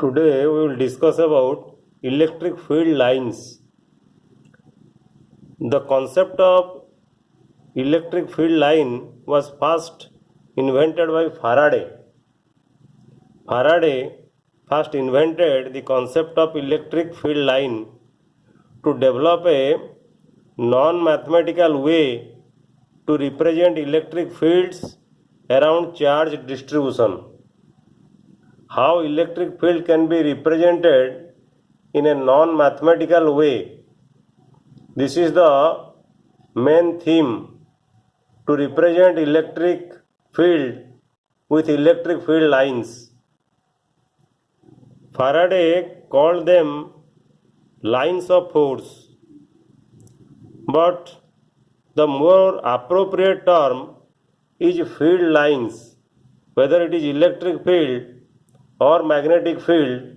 Today we will discuss about electric field lines. The concept of electric field line was first invented by Faraday. Faraday first invented the concept of electric field line to develop a non-mathematical way to represent electric fields around charge distribution. How electric field can be represented in a non-mathematical way. This is the main theme, to represent electric field with electric field lines. Faraday called them lines of force, but the more appropriate term is field lines. Whether it is electric field or magnetic field,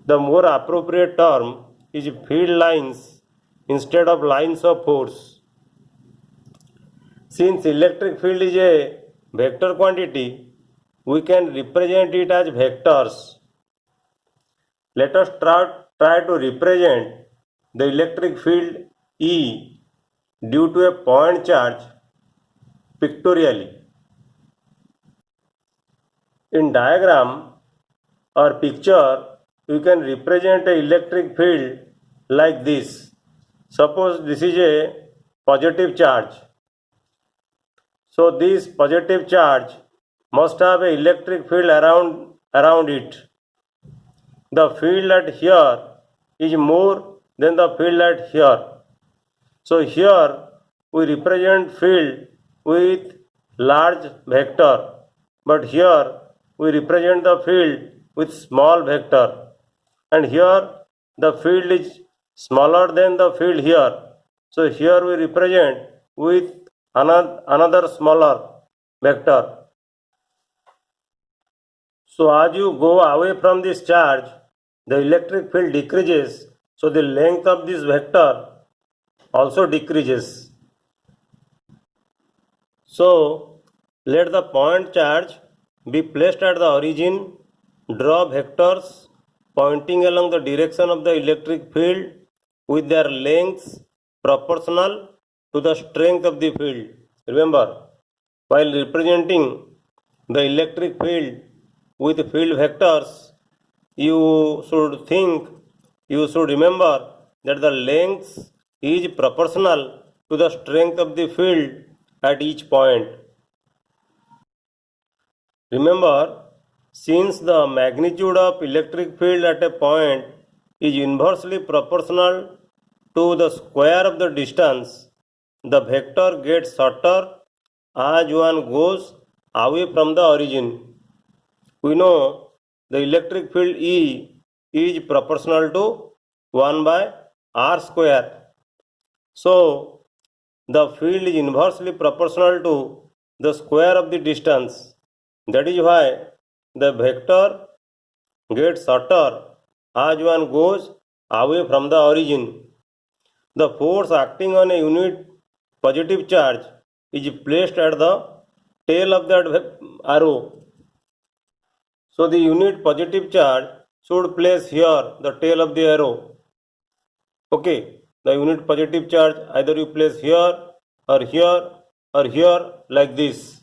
the more appropriate term is field lines instead of lines of force. Since electric field is a vector quantity, we can represent it as vectors. Let us try to represent the electric field E due to a point charge pictorially. In diagram or picture, you can represent an electric field like this. Suppose this is a positive charge. So this positive charge must have an electric field around it. The field at here is more than the field at here. So here we represent field with large vector, but here we represent the field with small vector, and here the field is smaller than the field here. So here we represent with another smaller vector. So as you go away from this charge, the electric field decreases, so the length of this vector also decreases. So let the point charge be placed at the origin. Draw vectors pointing along the direction of the electric field with their lengths proportional to the strength of the field. Remember, while representing the electric field with field vectors, you should remember that the length is proportional to the strength of the field at each point. Remember, since the magnitude of electric field at a point is inversely proportional to the square of the distance, the vector gets shorter as one goes away from the origin. We know the electric field E is proportional to 1 by r square. So the field is inversely proportional to the square of the distance. That is why the vector gets shorter as one goes away from the origin. The force acting on a unit positive charge is placed at the tail of that arrow. So the unit positive charge should place here, the tail of the arrow. Okay, the unit positive charge either you place here or here or here like this.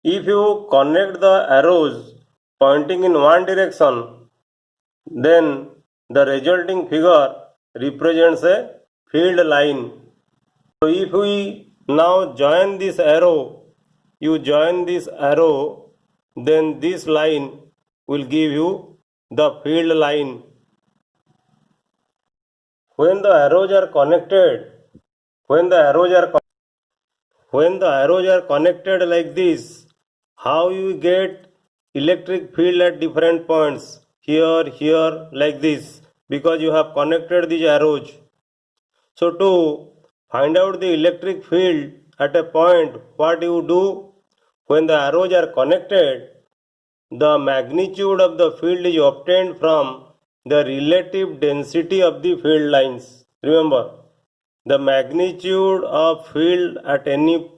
If you connect the arrows pointing in one direction, then the resulting figure represents a field line. So if we now join this arrow, then this line will give you the field line. When the arrows are connected like this, how you get electric field at different points, here like this, because you have connected these arrows. So to find out the electric field at a point, what you do? When the arrows are connected, the magnitude of the field is obtained from the relative density of the field lines. Remember, the magnitude of field at any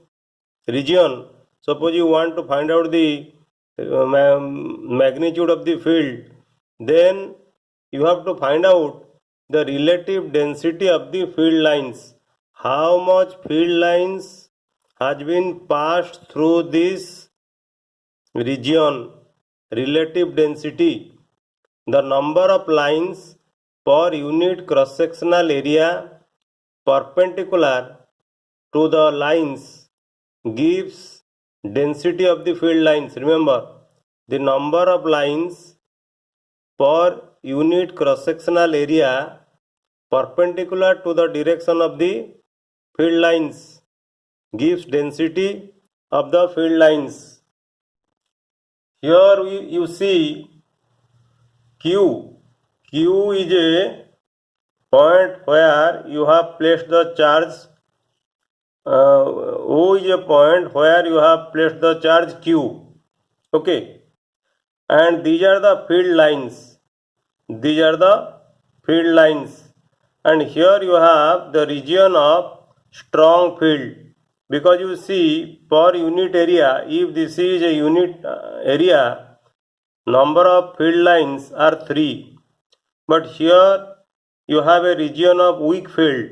region. Suppose you want to find out the magnitude of the field, then you have to find out the relative density of the field lines. How much field lines has been passed through this region? Relative density, the number of lines per unit cross sectional area perpendicular to the lines gives density of the field lines. Remember, the number of lines per unit cross sectional area perpendicular to the direction of the field lines gives density of the field lines. Here you see Q. Q is a point where you have placed the charge. O is a point where you have placed the charge Q. Okay. And these are the field lines. These are the field lines. And here you have the region of strong field. Because you see, per unit area, if this is a unit area, number of field lines are 3. But here you have a region of weak field,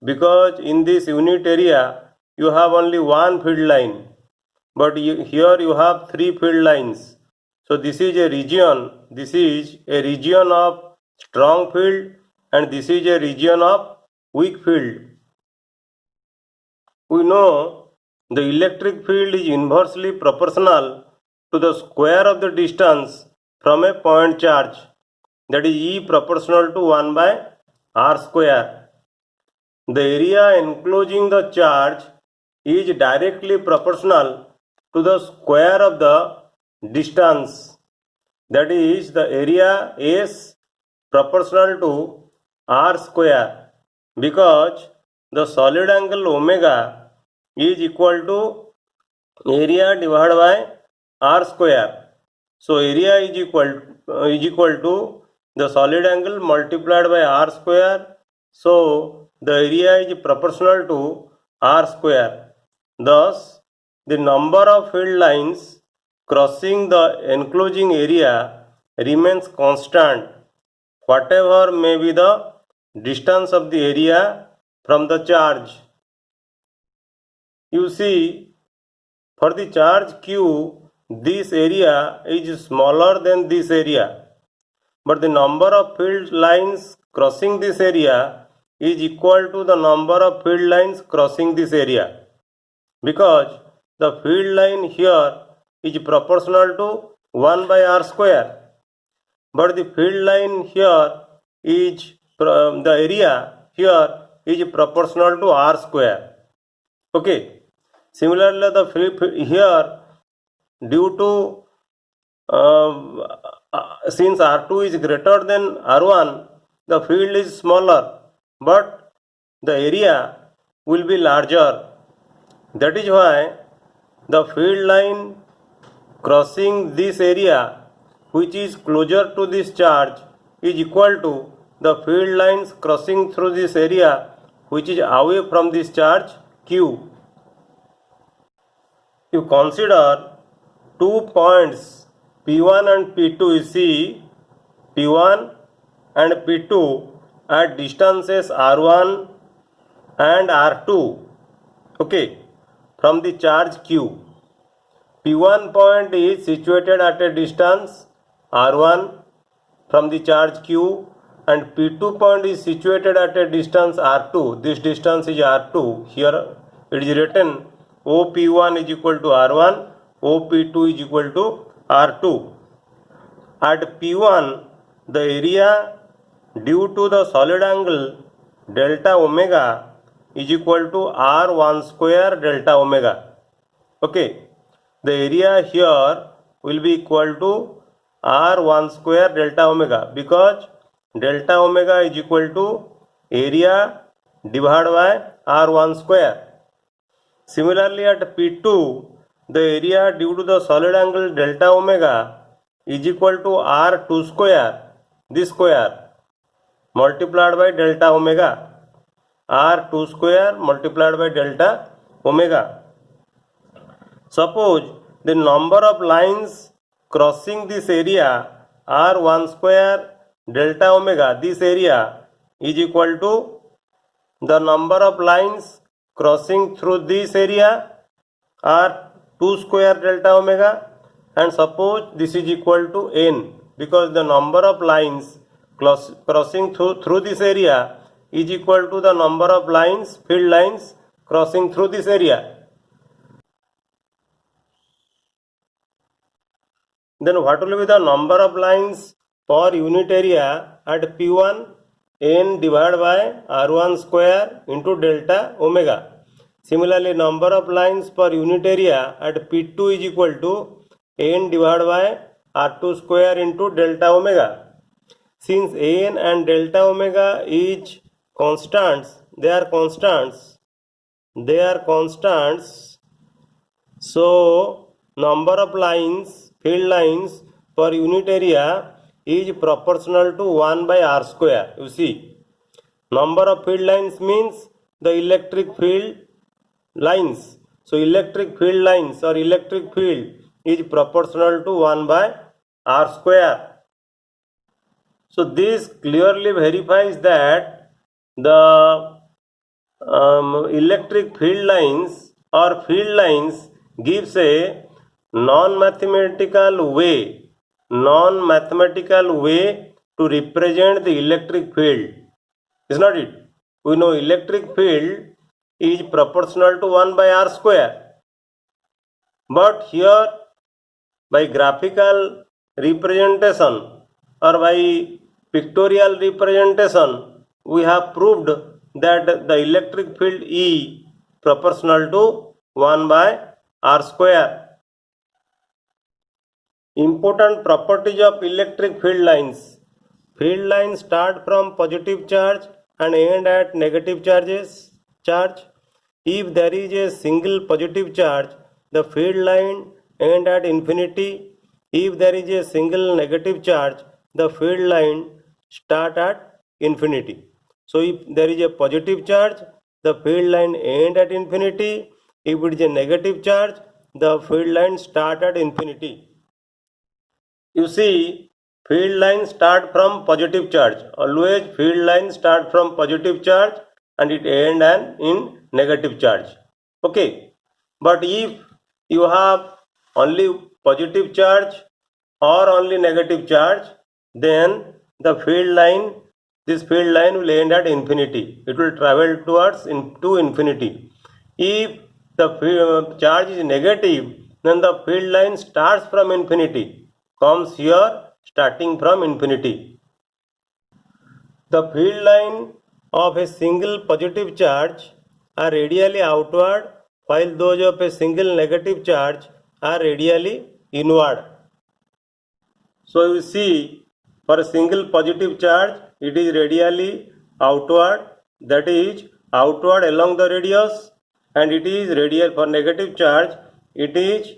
because in this unit area you have only one field line, but here you have 3 field lines. So this is a region of strong field, and this is a region of weak field. We know the electric field is inversely proportional to the square of the distance from a point charge, that is E proportional to 1 by R square. The area enclosing the charge is directly proportional to the square of the distance, that is the area S proportional to R square, because the solid angle omega is equal to area divided by R square. So area is equal to the solid angle multiplied by R square. So the area is proportional to R square. Thus, the number of field lines crossing the enclosing area remains constant, whatever may be the distance of the area from the charge. You see, for the charge Q, this area is smaller than this area, but the number of field lines crossing this area is equal to the number of field lines crossing this area, because the field line here is proportional to 1 by R square, but the field line here is the area here is proportional to R square. Okay. Similarly, the here, due to since R2 is greater than R1, the field is smaller, but the area will be larger. That is why the field line crossing this area, which is closer to this charge, is equal to the field lines crossing through this area, which is away from this charge Q. You consider 2 points P1 and P2. You see, P1 and P2 at distances R1 and R2, okay, from the charge Q. P1 point is situated at a distance R1 from the charge Q, and P2 point is situated at a distance R2. This distance is R2. Here it is written OP1 is equal to R1, OP2 is equal to R2. At P1, the area due to the solid angle delta omega is equal to R1 square delta omega. Okay, the area here will be equal to R1 square delta omega, because delta omega is equal to area divided by R1 square. Similarly, at P2, the area due to the solid angle delta omega is equal to R2 square, this square, multiplied by delta omega, R2 square multiplied by delta omega. Suppose the number of lines crossing this area are 1 square delta omega. This area is equal to the number of lines crossing through this area are 2 square delta omega, and suppose this is equal to n, because the number of lines crossing through this area is equal to the number of lines, field lines crossing through this area. Then what will be the number of lines per unit area at P1? N divided by R1 square into delta omega. Similarly, number of lines per unit area at P2 is equal to N divided by R2 square into delta omega. Since N and delta omega is constants, they are constants. So, number of lines, field lines per unit area is proportional to 1 by R square. You see, number of field lines means the electric field lines. So, electric field lines or electric field is proportional to 1 by R square. So, this clearly verifies that the electric field lines or field lines gives a non-mathematical way to represent the electric field. Is not it? We know electric field is proportional to 1 by R square. But here by graphical representation or by pictorial representation, we have proved that the electric field E proportional to 1 by R square. Important properties of electric field lines. Field lines start from positive charge and end at negative charge. If there is a single positive charge, the field line end at infinity. If there is a single negative charge, the field line start at infinity. So if there is a positive charge, the field line end at infinity. If it is a negative charge, the field line start at infinity. You see, field lines start from positive charge. Always field lines start from positive charge and it end in negative charge. Okay. But if you have only positive charge or only negative charge, then the field line, this field line will end at infinity. It will travel towards to infinity. If the charge is negative, then the field line starts from infinity, comes here starting from infinity. The field line of a single positive charge are radially outward, while those of a single negative charge are radially inward. So you see, for a single positive charge, it is radially outward, that is outward along the radius, and it is radial for negative charge, it is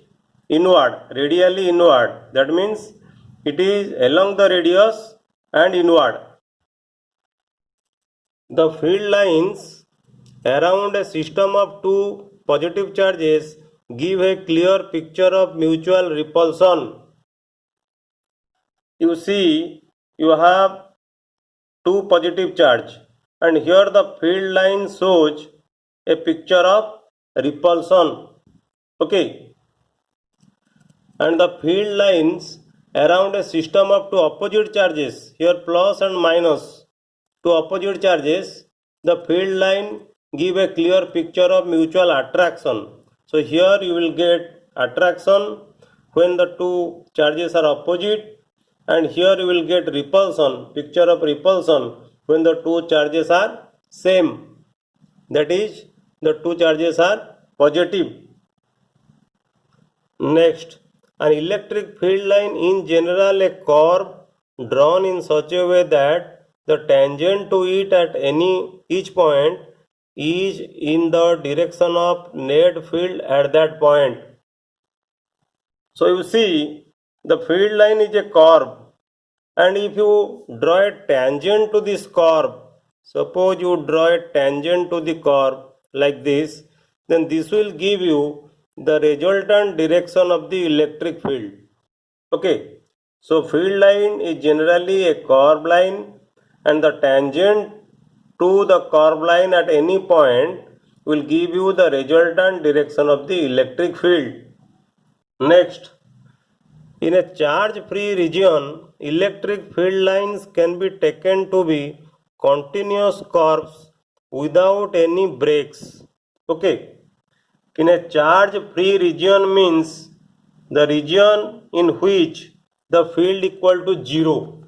inward, radially inward. That means it is along the radius and inward. The field lines around a system of two positive charges give a clear picture of mutual repulsion. You see, you have two positive charge, and here the field line shows a picture of repulsion. Okay. And the field lines around a system of two opposite charges, here plus and minus, two opposite charges, the field line give a clear picture of mutual attraction. So here you will get attraction when the two charges are opposite, and here you will get repulsion, picture of repulsion when the two charges are same, that is the two charges are positive. Next, an electric field line in general a curve drawn in such a way that the tangent to it at each point is in the direction of net field at that point. So you see, the field line is a curve, and if you draw a tangent to this curve, suppose you draw a tangent to the curve like this, then this will give you the resultant direction of the electric field. Okay, so field line is generally a curved line, and the tangent to the curved line at any point will give you the resultant direction of the electric field. Next, in a charge-free region, electric field lines can be taken to be continuous curves without any breaks. Okay, in a charge-free region means the region in which the field equal to 0.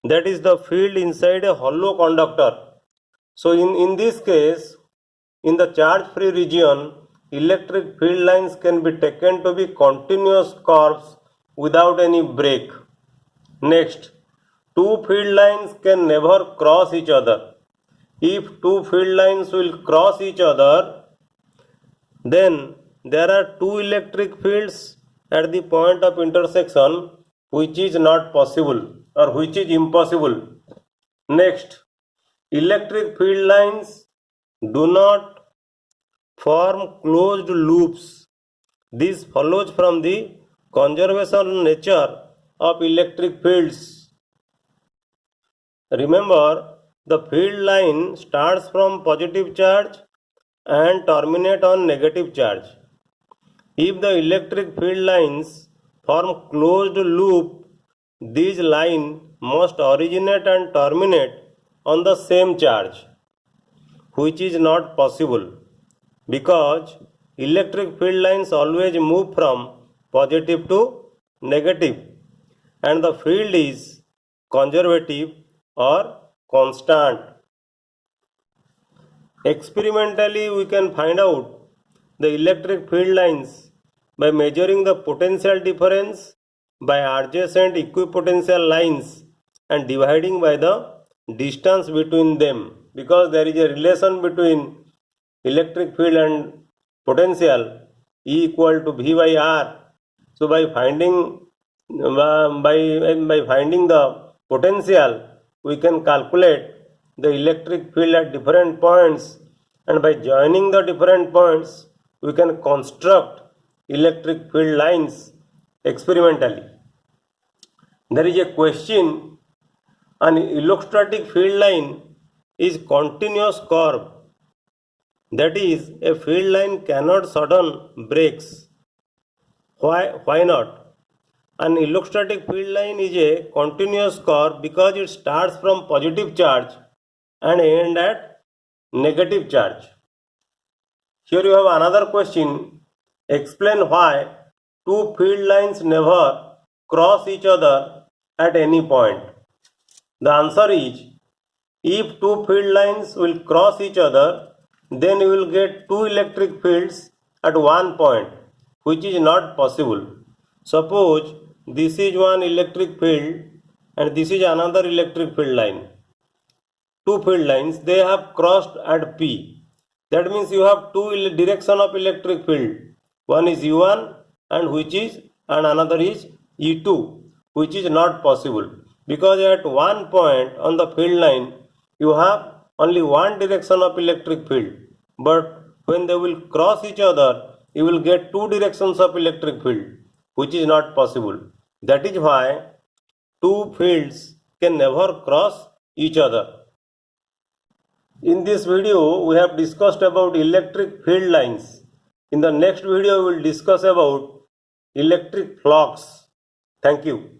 That is the field inside a hollow conductor. So in this case, in the charge-free region, electric field lines can be taken to be continuous curves without any break. Next, two field lines can never cross each other. If two field lines will cross each other, then there are two electric fields at the point of intersection, which is not possible or which is impossible. Next, electric field lines do not form closed loops. This follows from the conservation nature of electric fields. Remember, the field line starts from positive charge and terminate on negative charge. If the electric field lines form closed loop, these lines must originate and terminate on the same charge, which is not possible because electric field lines always move from positive to negative and the field is conservative or constant. Experimentally, we can find out the electric field lines by measuring the potential difference by adjacent equipotential lines and dividing by the distance between them, because there is a relation between electric field and potential E equal to V by R. So by finding the potential, we can calculate the electric field at different points, and by joining the different points we can construct electric field lines experimentally. There is a question: an electrostatic field line is continuous curve, that is, a field line cannot sudden breaks. Why not? An electrostatic field line is a continuous curve because it starts from positive charge and end at negative charge. Here you have another question. Explain why two field lines never cross each other at any point. The answer is, if two field lines will cross each other, then you will get two electric fields at one point, which is not possible. Suppose this is one electric field and this is another electric field line. Two field lines, they have crossed at P. That means you have two direction of electric field. One is U1 and another is E2, which is not possible because at one point on the field line you have only one direction of electric field, but when they will cross each other you will get two directions of electric field, which is not possible. That is why two fields can never cross each other. In this video, we have discussed about electric field lines. In the next video, we will discuss about electric flux. Thank you.